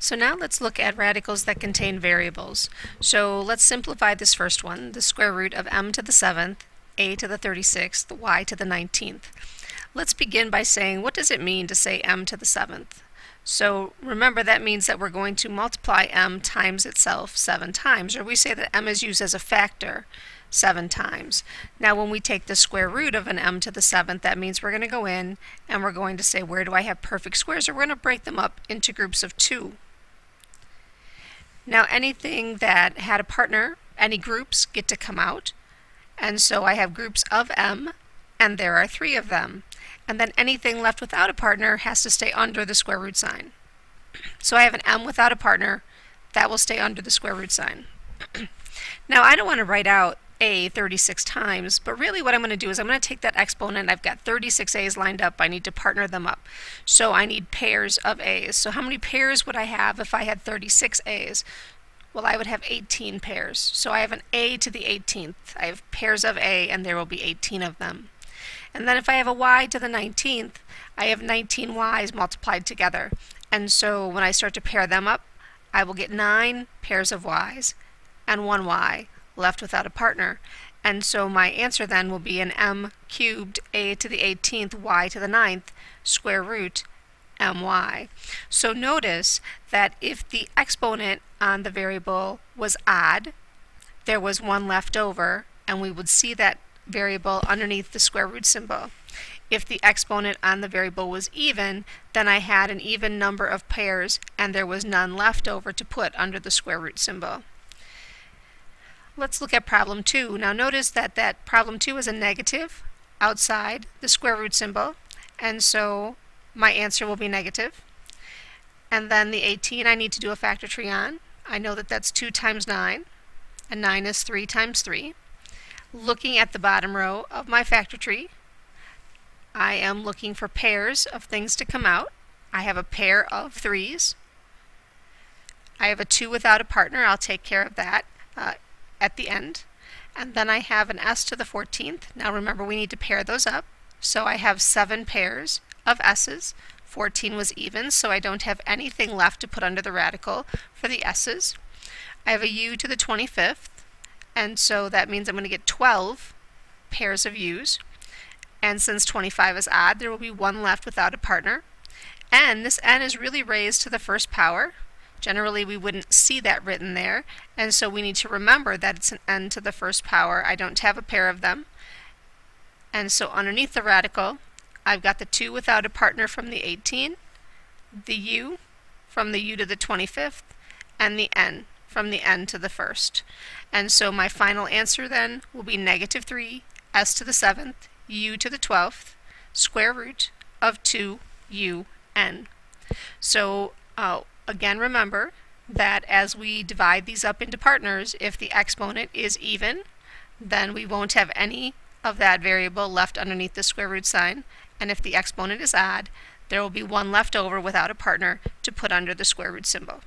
So now let's look at radicals that contain variables. So let's simplify this first one, the square root of m to the 7th, a to the 36th, y to the 19th. Let's begin by saying, what does it mean to say m to the 7th? So remember, that means that we're going to multiply m times itself 7 times, or we say that m is used as a factor 7 times. Now when we take the square root of an m to the 7th, that means we're going to go in and we're going to say, where do I have perfect squares? Or we're going to break them up into groups of 2. Now anything that had a partner, any groups, get to come out. And so I have groups of m, and there are 3 of them. And then anything left without a partner has to stay under the square root sign. So I have an m without a partner, that will stay under the square root sign. Now I don't want to write out a 36 times, but really what I'm going to do is I'm going to take that exponent. I've got 36 a's lined up. I need to partner them up. So I need pairs of a's. So how many pairs would I have if I had 36 a's? Well, I would have 18 pairs. So I have an a to the 18th. I have pairs of a, and there will be 18 of them. And then if I have a y to the 19th, I have 19 y's multiplied together. And so when I start to pair them up, I will get 9 pairs of y's and 1 y left without a partner. And so my answer then will be an m cubed a to the 18th y to the 9th square root my. So notice that if the exponent on the variable was odd, there was 1 left over, and we would see that variable underneath the square root symbol. If the exponent on the variable was even, then I had an even number of pairs and there was none left over to put under the square root symbol. Let's look at problem 2. Now notice that problem 2 is a negative outside the square root symbol, and so my answer will be negative. And then the 18 I need to do a factor tree on. I know that that's 2 times 9, and 9 is 3 times 3. Looking at the bottom row of my factor tree, I am looking for pairs of things to come out. I have a pair of 3's. I have a 2 without a partner. I'll take care of that at the end. And then I have an s to the 14th. Now remember, we need to pair those up. So I have 7 pairs of s's. 14 was even, so I don't have anything left to put under the radical for the s's. I have a u to the 25th, and so that means I'm going to get 12 pairs of u's. And since 25 is odd, there will be 1 left without a partner. And this n is really raised to the first power. Generally, we wouldn't see that written there, and so we need to remember that it's an n to the first power. I don't have a pair of them. And so underneath the radical, I've got the 2 without a partner from the 18, the u from the u to the 25th, and the n from the n to the first. And so my final answer then will be negative 3 s to the 7th, u to the 12th, square root of 2un. So again, remember that as we divide these up into partners, if the exponent is even, then we won't have any of that variable left underneath the square root sign. And if the exponent is odd, there will be 1 left over without a partner to put under the square root symbol.